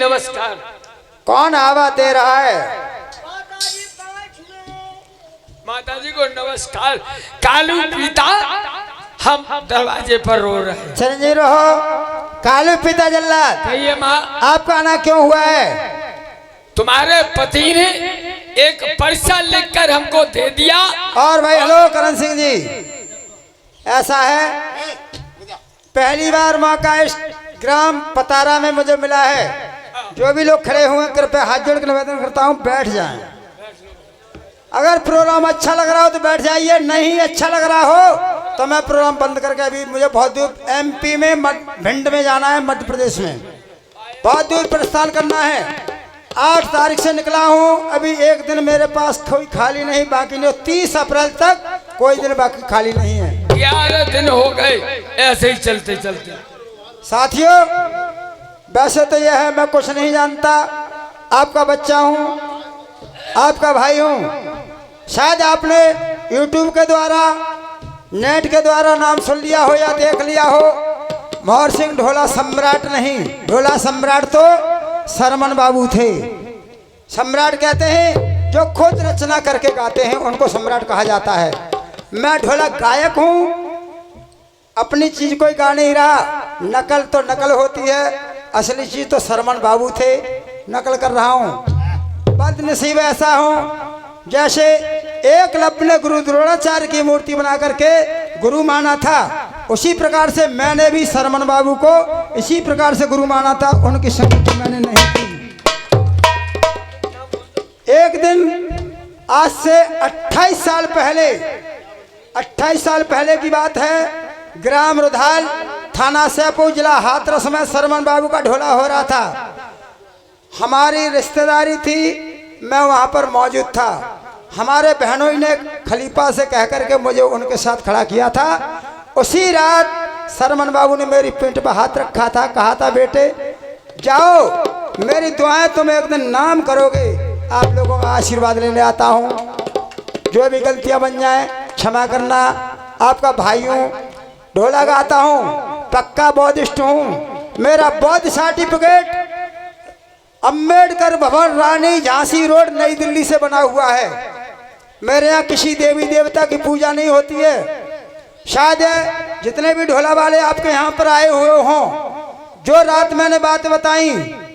नमस्कार। कौन आवा दे रहा है? माता जी को नमस्कार। कालू पिता हम दरवाजे पर रो रहे हैं। चिरंजीव रहो। कालू पिता जल्लाद, कहिए माँ, आपका आना क्यों हुआ है? तुम्हारे पति ने एक पर्चा लिखकर हमको दे दिया। और भाई हेलो करण सिंह जी, ऐसा है पहली बार मौका इस ग्राम पतारा में मुझे मिला है। जो भी लोग खड़े हुए कृपया हाथ जोड़ के निवेदन करता हूँ बैठ जाएं। अगर प्रोग्राम अच्छा लग रहा हो तो बैठ जाइए, नहीं अच्छा लग रहा हो तो मैं प्रोग्राम बंद करके, अभी मुझे बहुत दूर एमपी में भिंड में जाना है, मध्य प्रदेश में बहुत दूर प्रस्थान करना है। 8 तारीख से निकला हूँ, अभी एक दिन मेरे पास कोई खाली नहीं बाकी नहीं। 30 अप्रैल तक कोई दिन बाकी खाली नहीं है। 11 दिन हो गए ऐसे ही चलते चलते। साथियों वैसे तो यह है मैं कुछ नहीं जानता, आपका बच्चा हूँ, आपका भाई हूँ। शायद आपने YouTube के द्वारा नेट के द्वारा नाम सुन लिया हो या देख लिया हो। मोहर सिंह ढोला सम्राट नहीं, ढोला सम्राट तो सरमन बाबू थे। सम्राट कहते हैं जो खुद रचना करके गाते हैं उनको सम्राट कहा जाता है। मैं ढोला गायक हूँ, अपनी चीज कोई गा नहीं रहा। नकल तो नकल होती है, असली चीज तो सरमन बाबू थे, नकल कर रहा हूँ। बदनसीब ऐसा हूँ जैसे एकलव्य ने गुरु द्रोणाचार्य की मूर्ति बना करके गुरु माना था, उसी प्रकार से मैंने भी सरमन बाबू को इसी प्रकार से गुरु माना था। उनकी संगति मैंने नहीं की। एक दिन आज से 28 साल पहले की बात है, ग्राम रुधाल थाना सैपुर जिला हाथरस में सरमन बाबू का ढोला हो रहा था। हमारी रिश्तेदारी थी, मैं वहाँ पर मौजूद था। हमारे बहनों ने खलीफा से कह करके मुझे उनके साथ खड़ा किया था। उसी रात सरमन बाबू ने मेरी पीठ पर हाथ रखा था, कहा था बेटे जाओ, मेरी दुआएं तुम एक दिन नाम करोगे। आप लोगों का आशीर्वाद लेने आता हूँ, जो भी गलतियाँ बन जाए क्षमा करना। आपका भाई हूँ, ढोला गाता हूँ, पक्का बौद्धिस्ट हूँ। मेरा बौद्ध सर्टिफिकेट अम्बेडकर भवन रानी झांसी रोड नई दिल्ली से बना हुआ है। मेरे यहाँ किसी देवी देवता की पूजा नहीं होती है। शायद जितने भी ढोला वाले आपके यहाँ पर आए हुए हों, जो रात मैंने बातें बताई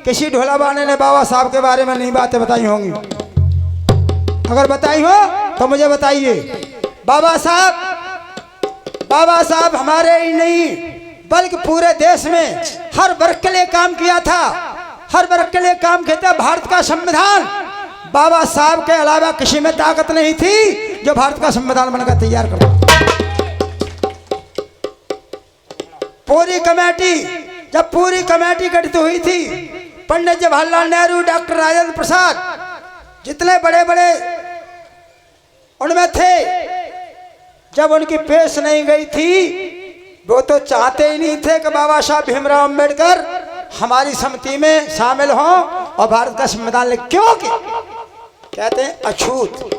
किसी ढोला वाले ने बाबा साहब के बारे में नहीं बातें बताई होंगी। अगर बताई हो तो मुझे बताइए। बाबा साहब हमारे ही नहीं बल्कि पूरे देश में हर वर्ग के लिए काम किया था, हर वर्ग के लिए काम किया था। भारत का संविधान बाबा साहब के अलावा किसी में ताकत नहीं थी जो भारत का संविधान बनकर तैयार करता। जब पूरी कमेटी गठित हुई थी, पंडित जवाहरलाल नेहरू, डॉक्टर राजेंद्र प्रसाद, जितने बड़े बड़े उनमें थे, जब उनकी पेश नहीं गई थी, वो तो चाहते ही नहीं थे कि बाबा साहब भीमराव अम्बेडकर हमारी समिति में शामिल हों और भारत का संविधान लिख। क्योंकि कहते हैं अछूत,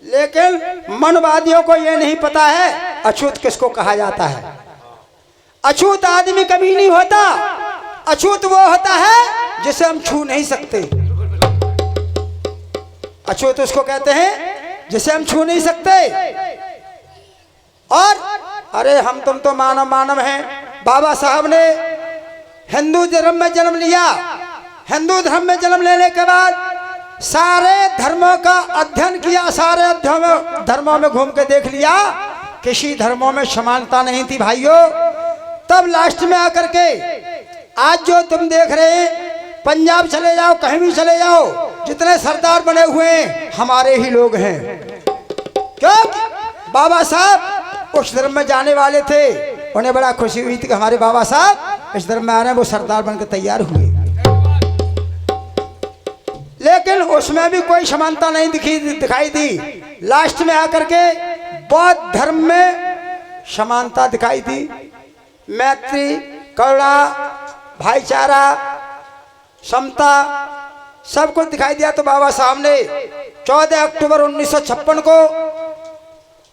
लेकिन मनवादियों को यह नहीं पता है अछूत किसको कहा जाता है। अछूत आदमी कभी नहीं होता, अछूत वो होता है जिसे हम छू नहीं सकते। अछूत उसको कहते हैं जिसे हम छू नहीं सकते। और अरे हम तुम तो मानव हैं। बाबा साहब ने हिंदू धर्म में जन्म लिया। हिंदू धर्म में जन्म लेने के बाद सारे धर्मों का अध्ययन किया, सारे धर्मों में घूम के देख लिया, किसी धर्मों में समानता नहीं थी भाइयों। तब लास्ट में आकर के आज जो तुम देख रहे हैं, पंजाब चले जाओ, कहीं भी चले जाओ, जितने सरदार बने हुए हैं हमारे ही लोग हैं। क्योंकि बाबा साहब उस धर्म में जाने वाले थे, उन्हें बड़ा खुशी हुई थी कि हमारे बाबा साहब इस धर्म में आ रहे हैं, वो सरदार बनकर तैयार हुए। लेकिन उसमें भी कोई समानता नहीं दिखाई दी। लास्ट में आकर के बौद्ध धर्म में समानता दिखाई दी। मैत्री, करुणा, भाईचारा, समता सब कुछ दिखाई दिया। तो बाबा साहब ने 14 अक्टूबर 1956 को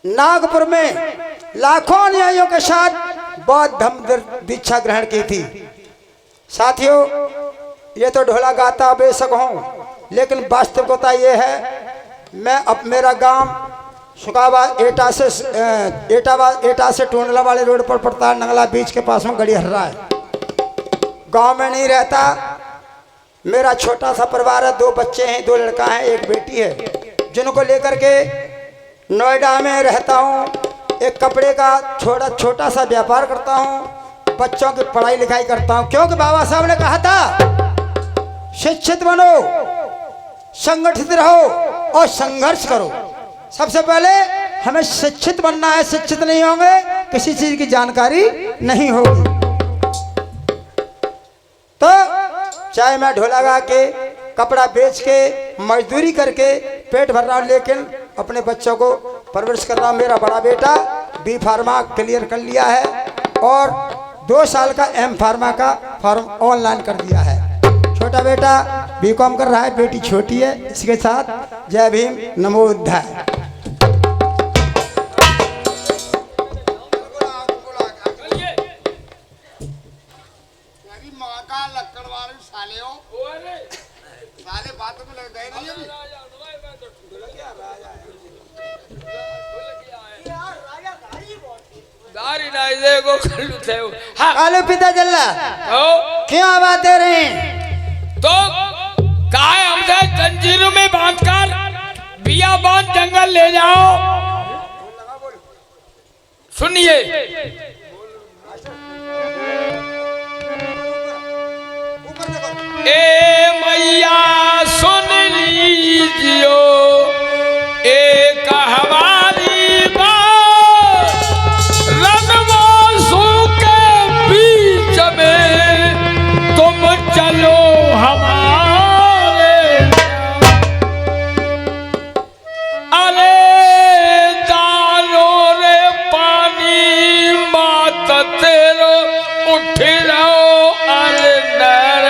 नागपुर में लाखों अनुयायियों के साथ बौद्ध धर्म दीक्षा ग्रहण की थी। साथियों, ये तो ढोला गाता बेशक हूँ, लेकिन वास्तविकता ये है, मैं अब मेरा गांव सुखाबाद एटा से टूंडला वाले रोड पर पड़ता है, नंगला बीच के पास में गड़ीहर्रा है। गांव में नहीं रहता। मेरा छोटा सा परिवार है, 2 बच्चे हैं, 2 लड़का हैं, 1 बेटी है, जिनको लेकर के नोएडा में रहता हूँ। एक कपड़े का छोटा सा व्यापार करता हूँ, बच्चों की पढ़ाई लिखाई करता हूँ, क्योंकि बाबा साहब ने कहा था शिक्षित बनो, संगठित रहो और संघर्ष करो। सबसे पहले हमें शिक्षित बनना है, शिक्षित नहीं होंगे किसी चीज की जानकारी नहीं होगी। तो चाहे मैं ढोला गा के, कपड़ा बेच के, मजदूरी करके पेट भर रहा हूँ, लेकिन अपने बच्चों को परवरिश कर रहा हूँ। मेरा बड़ा बेटा B फार्मा क्लियर कर लिया है और 2 साल का M फार्मा का फॉर्म ऑनलाइन कर दिया है। छोटा बेटा B.Com कर रहा है, बेटी छोटी है। इसके साथ जय भीम, नमो बुद्धाय। कालू पिता जल्ला क्यों आवाज दे रहे हैं? तो काय हमसे जंजीरों में बांधकर बियाबान जंगल ले जाओ। सुनिए, ए मैया सुन लीजियो एक हमारी बात, रणवासों के बीच में तुम चलो हमारे। अरे दानो रे पानी मात तेरो उठ रहो, अरे नर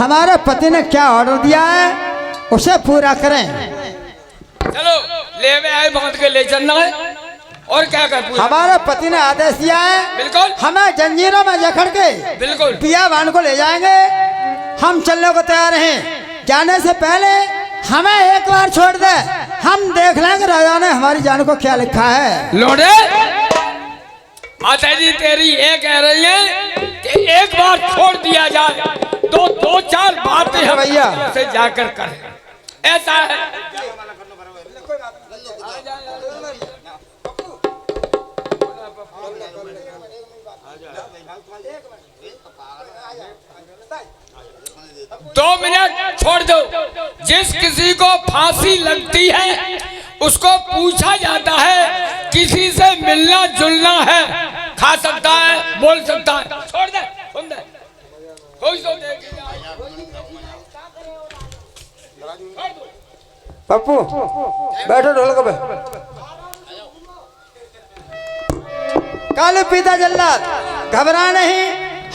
हमारे पति ने क्या ऑर्डर दिया है उसे पूरा करें। चलो ले में आए बांध के ले चलना है और क्या कर पूरा। हमारे पति ने आदेश दिया है बिल्कुल हमें जंजीरों में जकड़ के बिल्कुल पिया भान को ले जाएंगे। हम चलने को तैयार हैं। जाने से पहले हमें एक बार छोड़ दे, हम देख लेंगे राजा ने हमारी जान को क्या लिखा है। लोड़े माता जी तेरी ये कह रही है कि एक बार छोड़ दिया जाए तो दो चार बातें हम भैया से जाकर करें, ऐसा है। दो मिनट छोड़ दो। जिस किसी को फांसी लगती है उसको पूछा जाता है किसी से मिलना जुलना है, खा सकता है, बोल सकता है। छोड़ दे, सुन दे, कोई तो देखेगा। पप्पू बैठो ढोलक पे। कालू पीता जल्लाद घबरा नहीं,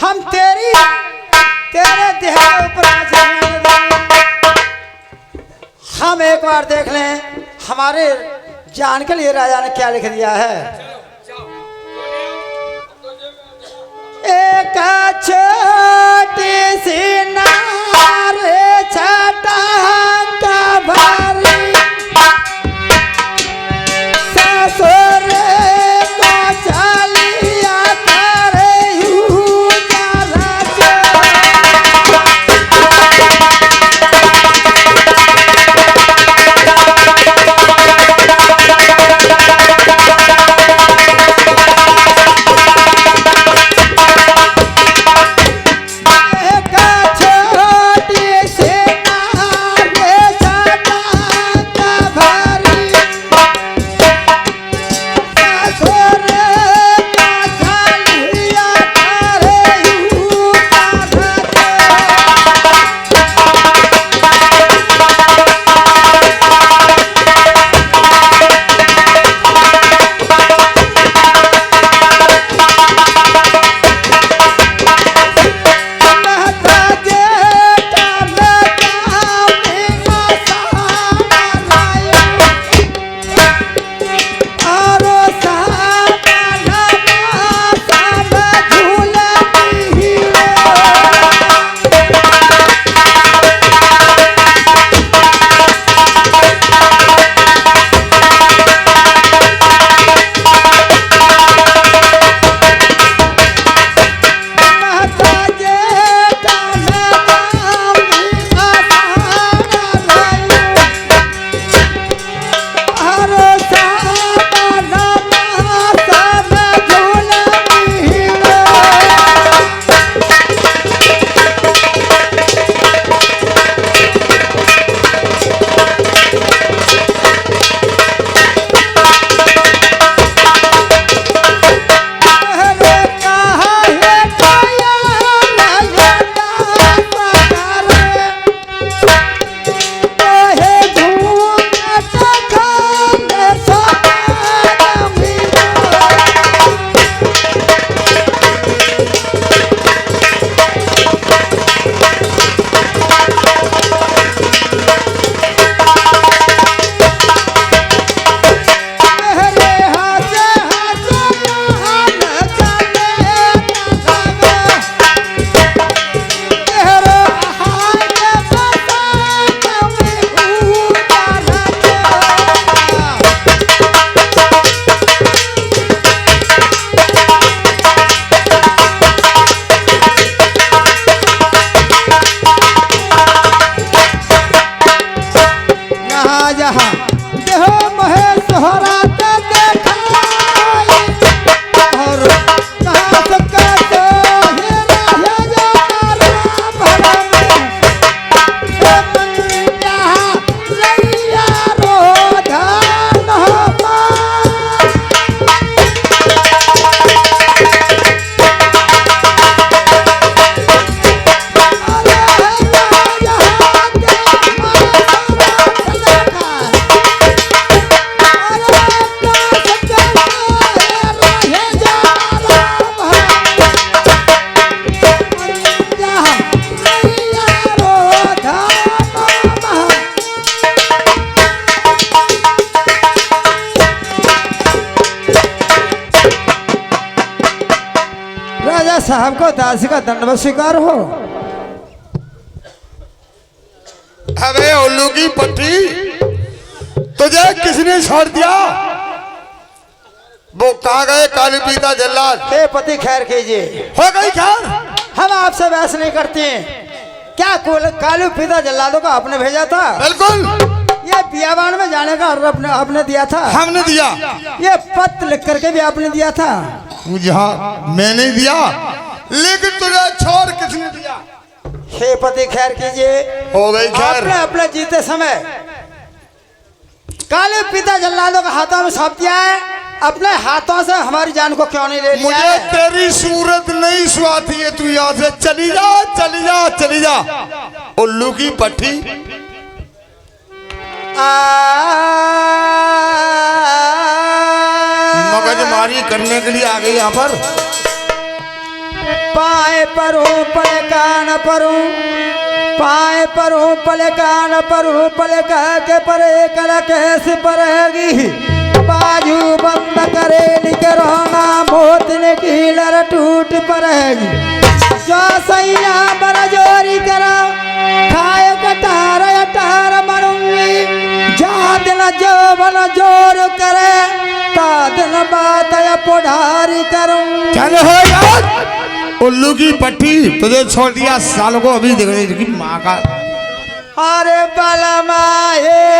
हम तेरे देह के ऊपर नाच रहे। हम एक बार देख लें हमारे जान के लिए राजा ने क्या लिख दिया है। एक छोटी सी नार छटांग भरी ससुर को चलिया करे यूं साहब को दासी का दंडवत स्वीकार हो। अबे उल्लू की पट्टी, तुझे किसने छोड़ दिया? वो कहाँ गए काली पीता जल्लाद? हे पति खैर कीजिए, हो गई खैर? हम आपसे बहस नहीं करते हैं। क्या कालू पीता जल्लादों को आपने भेजा था? बिल्कुल। ये बियाबान में जाने का ऑर्डर आपने दिया था? हमने दिया। ये पत्र लिख करके भी आपने दिया था? मैंने दिया, लेकिन तुझे छोड़ किसने दिया? हे पति खैर कीजिए, हो गई खैर। आपने अपने जीते समय काले पिता जल्लादों के हाथों में सौंप दिया है, अपने हाथों से हमारी जान को क्यों नहीं ले लिया? मुझे तेरी सूरत नहीं सुहाती है, तू यहाँ से चली जा, चली जा, चली जा। उल्लू की पट्टी, मगजमारी करने के लिए आ गई यहाँ पर। पाए परू पले कान परू, पाए परू पले कान परू पले कह के परे कल कैसे परेगी, बाजू बंद करे निकरोना मोतने की लर टूट पड़ेगी। जो सैया बड़ा जोरी करा खाए कटार अटार मरूंगी, जा दिन जो बना जोर करे ता दिन बात या पुढ़ारी करूं। चल हो यार, उल्लू की पट्टी, तुझे छोड़ दिया सालों को, अभी देख रही माँ का। अरे बलमा हे